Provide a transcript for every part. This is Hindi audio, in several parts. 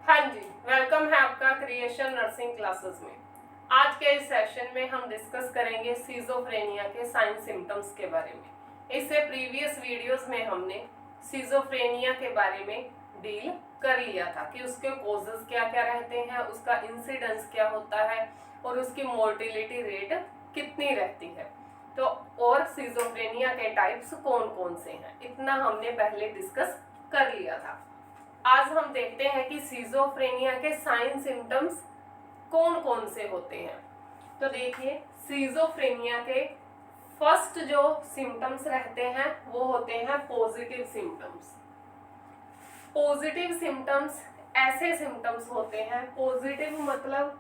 हाँ जी, वेलकम है आपका क्रिएशन नर्सिंग क्लासेस में। आज के इस सेशन में हम डिस्कस करेंगे सिजोफ्रेनिया के साइन सिम्टम्स के बारे में। इससे प्रीवियस वीडियोस में हमने सिजोफ्रेनिया के बारे में डील कर लिया था कि उसके कॉजेस क्या क्या रहते हैं, उसका इंसिडेंस क्या होता है और उसकी मोर्टिलिटी रेट कितनी रहती है। तो और सिजोफ्रेनिया के टाइप्स कौन कौन से हैं, इतना हमने पहले डिस्कस कर लिया था। आज हम देखते हैं कि सिजोफ्रेनिया के साइन सिम्टम्स कौन कौन से होते हैं। तो देखिए, सिजोफ्रेनिया के फर्स्ट जो सिम्टम्स रहते हैं वो होते हैं पॉजिटिव सिम्टम्स। पॉजिटिव सिम्टम्स ऐसे सिम्टम्स होते हैं, पॉजिटिव मतलब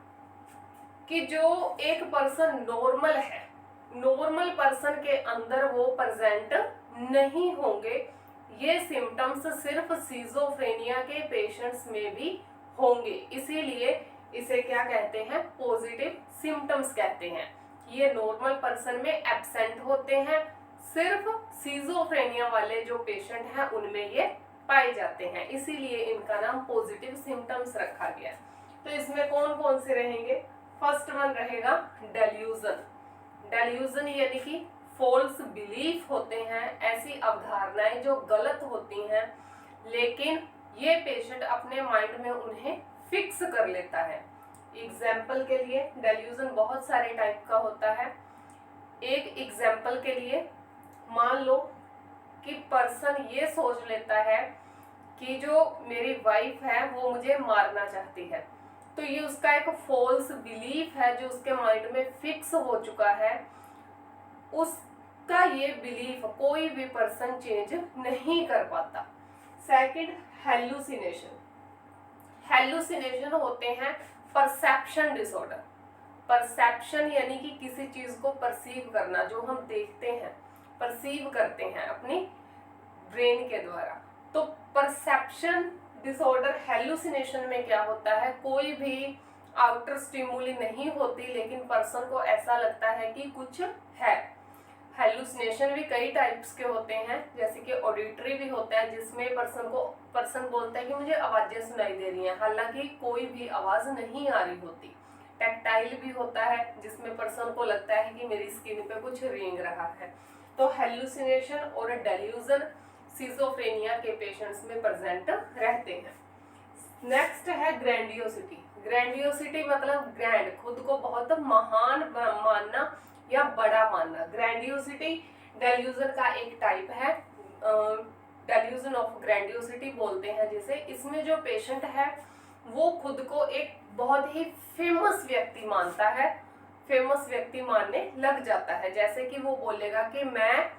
कि जो एक पर्सन नॉर्मल है, नॉर्मल पर्सन के अंदर वो प्रेजेंट नहीं होंगे। ये सिम्टम्स सिर्फ सिजोफ्रेनिया के पेशेंट्स में भी होंगे, इसीलिए इसे क्या कहते हैं, पॉजिटिव सिम्टम्स कहते हैं। ये नॉर्मल पर्सन में एब्सेंट होते हैं, सिर्फ सिजोफ्रेनिया वाले जो पेशेंट हैं उनमें ये पाए जाते हैं, इसीलिए इनका नाम पॉजिटिव सिम्टम्स रखा गया। तो इसमें कौन कौन से रहेंगे? फर्स्ट वन रहेगा डेल्यूजन। डेल्यूजन यानी कि फॉल्स बिलीफ होते हैं, ऐसी अवधारणाएं जो गलत होती हैं, लेकिन ये पेशेंट अपने माइंड में उन्हें फिक्स कर लेता है। एग्जाम्पल के लिए डेल्यूजन बहुत सारे टाइप का होता है। एक एग्जाम्पल के लिए मान लो कि पर्सन ये सोच लेता है कि जो मेरी वाइफ है वो मुझे मारना चाहती है, तो ये उसका एक फॉल्स बिलीफ है जो उसके माइंड में फिक्स हो चुका है। उसका ये बिलीफ कोई भी पर्सन चेंज नहीं कर पाता। Second, hallucination. हेलुसिनेशन होते हैं परसेप्शन डिसऑर्डर। परसेप्शन यानी कि किसी चीज को परसीव करना, जो हम देखते हैं, परसीव करते हैं अपनी ब्रेन के द्वारा। तो परसेप्शन डिसऑर्डर हेलुसिनेशन में क्या होता है, कोई भी आउटर स्टिमुली नहीं होती, लेकिन पर्सन को ऐसा लगता है कि कुछ है। हेलुसिनेशन भी कई टाइप्स के होते हैं, जैसे कि ऑडिटरी भी होता है, जिसमें पर्सन बोलता है कि मुझे आवाजें सुनाई दे रही हैं, हालांकि कोई भी आवाज नहीं आ रही होती। टैक्टाइल भी होता है, जिसमें पर्सन को लगता है कि मेरी स्किन पे कुछ रेंग रहा है। तो हेलुसिनेशन और डेल्यूजन सिजोफ्रेनिया के पेशेंट्स में प्रेजेंट रहते हैं। नेक्स्ट है ग्रैंडियोसिटी। ग्रैंडियोसिटी मतलब ग्रैंड, खुद को बहुत महान मानना या बड़ा मानना। ग्रैंडियोसिटी डेल्यूजन का एक टाइप है, डेल्यूजन ऑफ ग्रैंडियोसिटी बोलते हैं जिसे। इसमें जो पेशेंट है वो खुद को एक बहुत ही फेमस व्यक्ति मानता है, फेमस व्यक्ति मानने लग जाता है। जैसे कि वो बोलेगा कि मैं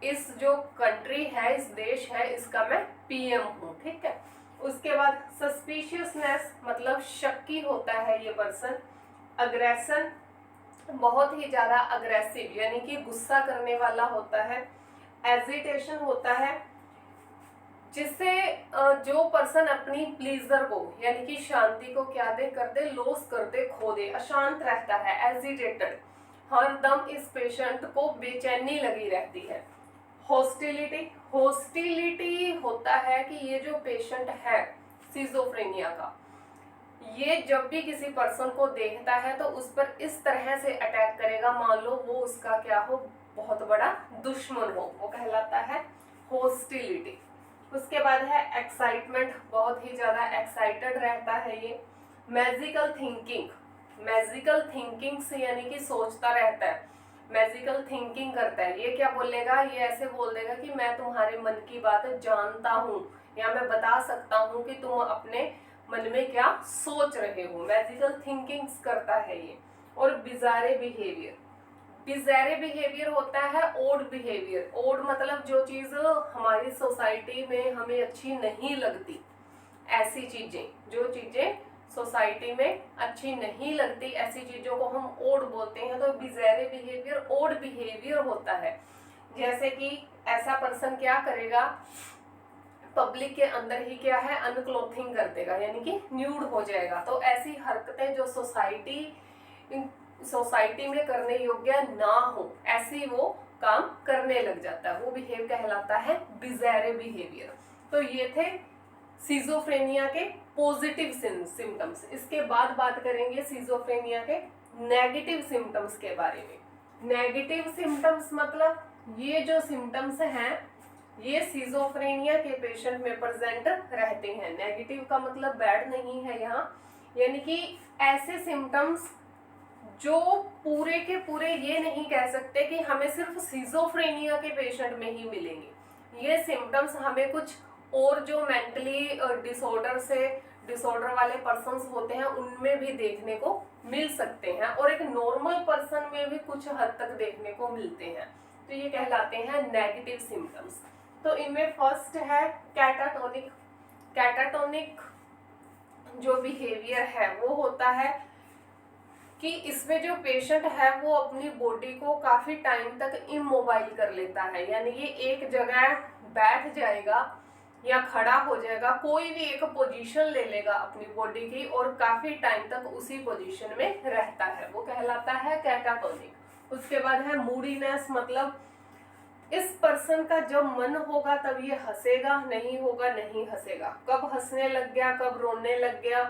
इस जो कंट्री है, इस देश है, इसका मैं पीएम हूँ, ठीक है। उसके बाद सस्पिशियसनेस मतलब शक्की होता है ये पर्सन। अग्रेशन, बहुत ही ज्यादा अग्रेसिव यानी कि गुस्सा करने वाला होता है। एजिटेशन होता है, जिससे जो पर्सन अपनी प्लीजर को यानी कि शांति को क्या दे कर दे, लॉस कर दे, खो दे, अशांत रहता है, एजिटेटेड। हर दम इस पेशेंट को बेचैनी लगी रहती है। हॉस्टिलिटी, हॉस्टिलिटी होता है कि ये जो पेशेंट है सिजोफ्रेनिया का, ये जब भी किसी पर्सन को देखता है तो उस पर इस तरह से अटैक करेगा, मान लो वो उसका क्या हो, बहुत बड़ा दुश्मन हो, वो कहलाता है हॉस्टिलिटी। उसके बाद है एक्साइटमेंट, बहुत ही ज्यादा एक्साइटेड रहता है ये। मैजिकल थिंकिंग, मैजिकल थिंकिंग से यानी कि सोचता रहता है, मैजिकल थिंकिंग करता है। ये क्या बोलेगा, ये ऐसे बोल देगा कि मैं तुम्हारे मन की बात जानता हूँ, या मैं बता सकता हूँ कि तुम अपने मन में क्या सोच रहे हो। मैजिकल थिंकिंग करता है ये। और बिजारे बिहेवियर, बिजारे बिहेवियर होता है ओड बिहेवियर। ओड मतलब जो चीज हमारी सोसाइटी में हमें अच्छी नहीं लगती, ऐसी चीजें, जो चीजें सोसाइटी में अच्छी नहीं लगती, ऐसी चीजों को हम ओड बोलते हैं। तो बिजारे बिहेवियर ओड बिहेवियर होता है। जैसे कि ऐसा पर्सन क्या करेगा, पब्लिक के अंदर ही क्या है, अनक्लोथिंग कर देगा, यानी कि न्यूड हो जाएगा। तो ऐसी हरकतें जो सोसाइटी में करने योग्य ना हो, ऐसी वो काम करने लग जाता है, वो बिहेव कहलाता है बिजारे बिहेवियर। तो ये थे सिजोफ्रेनिया के पॉजिटिव सिम्टम्स। इसके बाद बात करेंगे सिजोफ्रेनिया के नेगेटिव सिम्टम्स के बारे में। नेगेटिव सिम्टम्स मतलब ये जो सिम्टम्स हैं ये सिजोफ्रेनिया के पेशेंट में प्रेजेंट रहते हैं। नेगेटिव का मतलब बैड नहीं है यहाँ, यानी कि ऐसे सिम्टम्स जो पूरे के पूरे ये नहीं कह सकते कि हमें सिर्फ सिजोफ्रेनिया के पेशेंट में ही मिलेंगे। ये सिम्टम्स हमें कुछ और जो मेंटली डिसऑर्डर वाले पर्सन्स होते हैं उनमें भी देखने को मिल सकते हैं, और एक नॉर्मल पर्सन में भी कुछ हद तक देखने को मिलते हैं। तो ये कहलाते हैं नेगेटिव सिम्टम्स। तो इनमें फर्स्ट है कैटाटोनिक। कैटाटोनिक जो बिहेवियर है वो होता है कि इसमें जो पेशेंट है वो अपनी बॉडी को काफी टाइम तक इमोबाइल कर लेता है, यानी ये एक जगह बैठ जाएगा या खड़ा हो जाएगा, कोई भी एक पोजीशन ले लेगा अपनी बॉडी की और काफी टाइम तक उसी पोजीशन में रहता है, वो कहलाता है कैटाटोनिक। उसके बाद है मूडीनेस, मतलब इस पर्सन का जब मन होगा तब ये हंसेगा, नहीं होगा नहीं हंसेगा, कब हंसने लग गया कब रोने लग गया,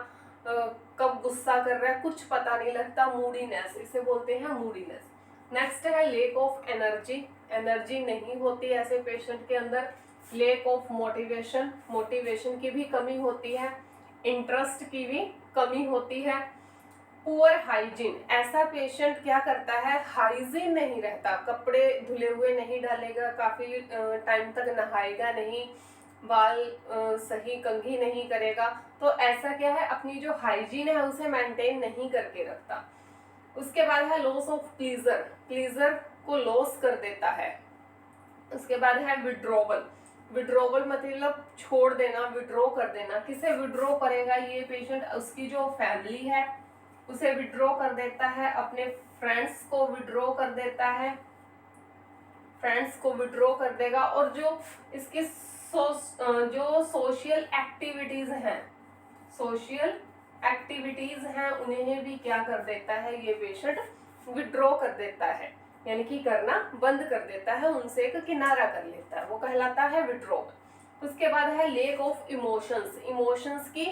कब गुस्सा कर रहा है कुछ पता नहीं लगता, मूडीनेस, इसे बोलते हैं मूडीनेस। नेक्स्ट है लेक ऑफ एनर्जी। एनर्जी नहीं होती ऐसे पेशेंट के अंदर। लेक ऑफ मोटिवेशन, मोटिवेशन की भी कमी होती है, इंटरेस्ट की भी कमी होती है। पुअर हाइजीन, ऐसा पेशेंट क्या करता है, हाइजीन नहीं रहता, कपड़े धुले हुए नहीं डालेगा, काफी टाइम तक नहाएगा नहीं, बाल सही कंघी नहीं करेगा, तो ऐसा क्या है अपनी जो हाइजीन है उसे मेंटेन नहीं करके रखता। उसके बाद है लॉस ऑफ प्लीजर, प्लीजर को लॉस कर देता है। उसके बाद है विड्रॉवल, विड्रॉवल मतलब छोड़ देना, विड्रॉ कर देना। किसे विड्रॉ करेगा ये पेशेंट, उसकी जो फैमिली है उसे विड्रॉ कर देता है, अपने फ्रेंड्स को विड्रॉ कर देता है, फ्रेंड्स को विड्रॉ कर देगा, और जो इसके जो सोशल एक्टिविटीज हैं, सोशल एक्टिविटीज हैं उन्हें भी क्या कर देता है ये पेशेंट, विड्रॉ कर देता है, यानी कि करना बंद कर देता है, उनसे एक किनारा कर लेता है, वो कहलाता है विड्रॉवल। उसके बाद है लेक ऑफ इमोशंस, इमोशंस की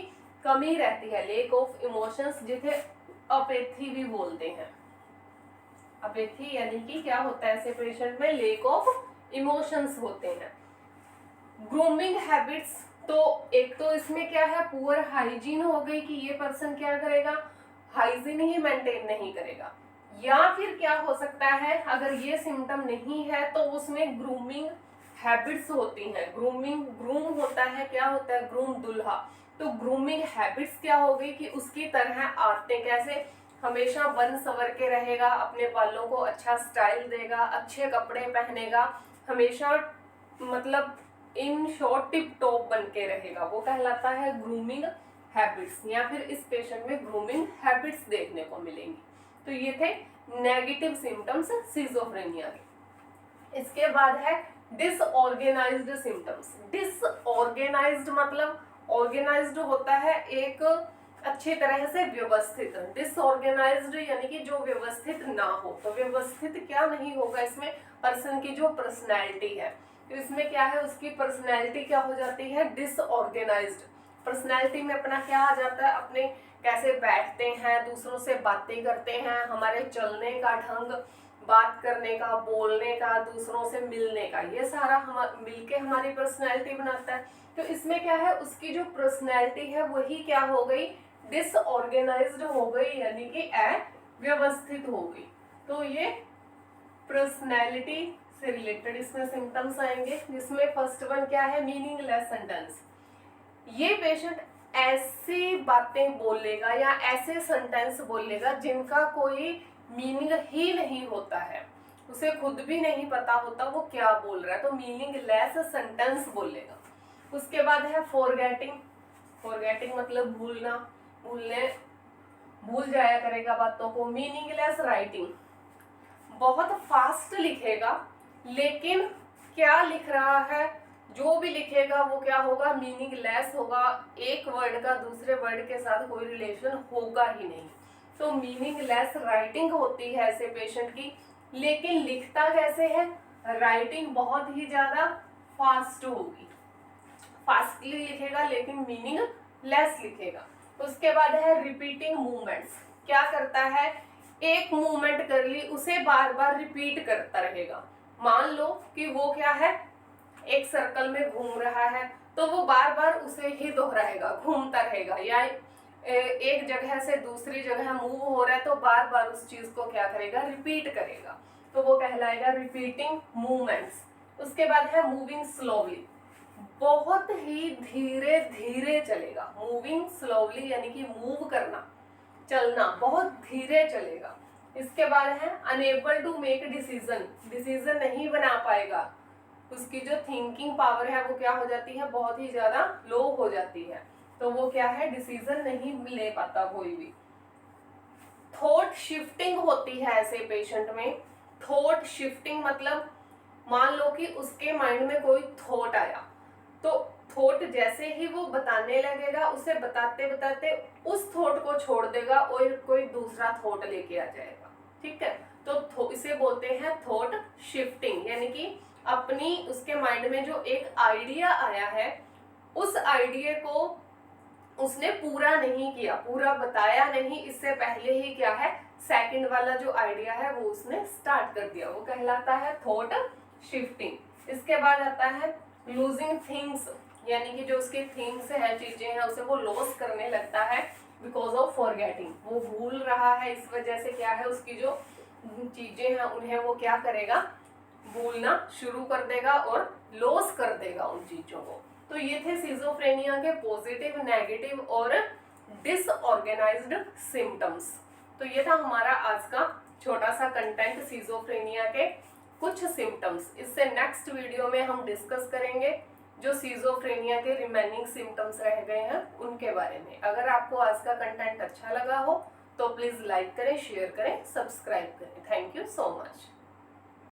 कमी रहती है, लेक ऑफ इमोशंस, जिसे अपेथी भी बोलते हैं। अपेथी यानी कि क्या होता है ऐसे पेशेंट में, लेक ऑफ इमोशंस होते हैं। ग्रूमिंग हैबिट्स, तो एक तो इसमें क्या है पुअर हाइजीन हो गई कि ये पर्सन क्या करेगा, हाइजीन ही मेंटेन नहीं करेगा, या फिर क्या हो सकता है अगर ये सिम्टम नहीं है तो उसमें ग्रूमिंग हैबिट्स होती हैं। ग्रूमिंग, ग्रूम होता है, क्या होता है ग्रूम, दुल्हा, तो ग्रूमिंग हैबिट्स क्या हो गई कि उसकी तरह आदतें, कैसे हमेशा बन सवर के रहेगा, अपने बालों को अच्छा स्टाइल देगा, अच्छे कपड़े पहनेगा, हमेशा मतलब इन शॉर्ट टिप टॉप बन के रहेगा, वो कहलाता है ग्रूमिंग हैबिट्स, या फिर इस पेशेंट में ग्रूमिंग हैबिट्स देखने को मिलेंगी। तो ये थे नेगेटिव सिम्टम्स सिजोफ्रेनिया के। इसके बाद है डिसऑर्गेनाइज्ड सिम्टम्स। डिसऑर्गेनाइज्ड मतलब ऑर्गेनाइज्ड होता है एक अच्छी तरह से व्यवस्थित, डिसऑर्गेनाइज्ड यानी कि जो व्यवस्थित ना हो। तो व्यवस्थित क्या नहीं होगा इसमें, पर्सन की जो पर्सनैलिटी है, तो इसमें क्या है उसकी पर्सनैलिटी क्या हो जाती है, डिसऑर्गेनाइज्ड। पर्सनैलिटी में अपना क्या आ जाता है, अपने कैसे बैठते हैं, दूसरों से बातें करते हैं, हमारे चलने का ढंग, बात करने का, बोलने का, दूसरों से मिलने का, ये सारा हम मिलके हमारी पर्सनैलिटी बनाता है। तो इसमें क्या है उसकी जो पर्सनैलिटी है वही क्या हो गई, डिसऑर्गेनाइज्ड हो गई, यानी कि अव्यवस्थित हो गई। तो ये पर्सनैलिटी से रिलेटेड इसमें सिम्टम्स आएंगे, जिसमें फर्स्ट वन क्या है, मीनिंगलेस सेंटेंस। ये पेशेंट ऐसी बातें बोलेगा या ऐसे सेंटेंस बोलेगा जिनका कोई मीनिंग ही नहीं होता है, उसे खुद भी नहीं पता होता वो क्या बोल रहा है, तो मीनिंगलेस सेंटेंस बोलेगा। उसके बाद है फॉरगेटिंग। फॉरगेटिंग मतलब भूलना, भूल जाया करेगा बातों को। मीनिंगलेस राइटिंग, बहुत फास्ट लिखेगा लेकिन क्या लिख रहा है, जो भी लिखेगा वो क्या होगा, मीनिंगलेस होगा, एक वर्ड का दूसरे वर्ड के साथ कोई रिलेशन होगा ही नहीं। तो मीनिंगलेस राइटिंग होती है ऐसे पेशेंट की। लेकिन लिखता कैसे है, राइटिंग बहुत ही ज्यादा फास्ट होगी। फास्टली लिखेगा लेकिन मीनिंग लेस लिखेगा। उसके बाद है रिपीटिंग मूवमेंट्स। क्या करता है, एक मूवमेंट कर ली उसे बार बार रिपीट करता रहेगा। मान लो कि वो क्या है, एक सर्कल में घूम रहा है तो वो बार बार उसे ही दोहराएगा, घूमता रहेगा, या एक जगह से दूसरी जगह मूव हो रहा है तो बार बार उस चीज को क्या करेगा, रिपीट करेगा, तो वो कहलाएगा रिपीटिंग मूवमेंट्स। उसके बाद है मूविंग स्लोली, बहुत ही धीरे धीरे चलेगा। मूविंग स्लोली यानी कि मूव करना, चलना बहुत धीरे चलेगा। इसके बाद है unable to make decision, decision नहीं बना पाएगा, उसकी जो थिंकिंग पावर है वो क्या हो जाती है, बहुत ही ज्यादा लो हो जाती है, तो वो क्या है, डिसीजन नहीं ले पाता कोई भी। थॉट शिफ्टिंग होती है ऐसे पेशेंट में। थॉट शिफ्टिंग मतलब मान लो कि उसके माइंड में कोई थॉट आया, तो थॉट जैसे ही वो बताने लगेगा उसे बताते बताते उस थॉट को छोड़ देगा और कोई दूसरा थॉट लेके आ जाएगा। ठीक है, तो इसे बोलते हैं थॉट शिफ्टिंग, यानी कि अपनी उसके माइंड में जो एक आइडिया आया है उस आइडिया को उसने पूरा नहीं किया, पूरा बताया नहीं, इससे पहले ही क्या है, सेकंड वाला जो आइडिया है वो उसने स्टार्ट कर दिया, वो कहलाता है थॉट शिफ्टिंग। इसके बाद आता है लूजिंग थिंग्स, यानी कि जो उसकी थिंग्स है, चीजें हैं, उसे वो लॉस करने लगता है बिकॉज ऑफ फॉरगेटिंग, वो भूल रहा है, इस वजह से क्या है, उसकी जो चीजें हैं उन्हें वो क्या करेगा, भूलना शुरू कर देगा और लॉस कर देगा उन चीजों को। तो ये थे सिजोफ्रेनिया के पॉजिटिव, नेगेटिव और डिसऑर्गेनाइज्ड सिम्टम्स। तो ये था हमारा आज का छोटा सा कंटेंट, सिजोफ्रेनिया के कुछ सिम्टम्स। इससे नेक्स्ट वीडियो में हम डिस्कस करेंगे जो सिजोफ्रेनिया के रिमेनिंग सिम्टम्स रह गए हैं उनके बारे में। अगर आपको आज का कंटेंट अच्छा लगा हो तो प्लीज लाइक करें, शेयर करें, सब्सक्राइब करें। Thank you so much.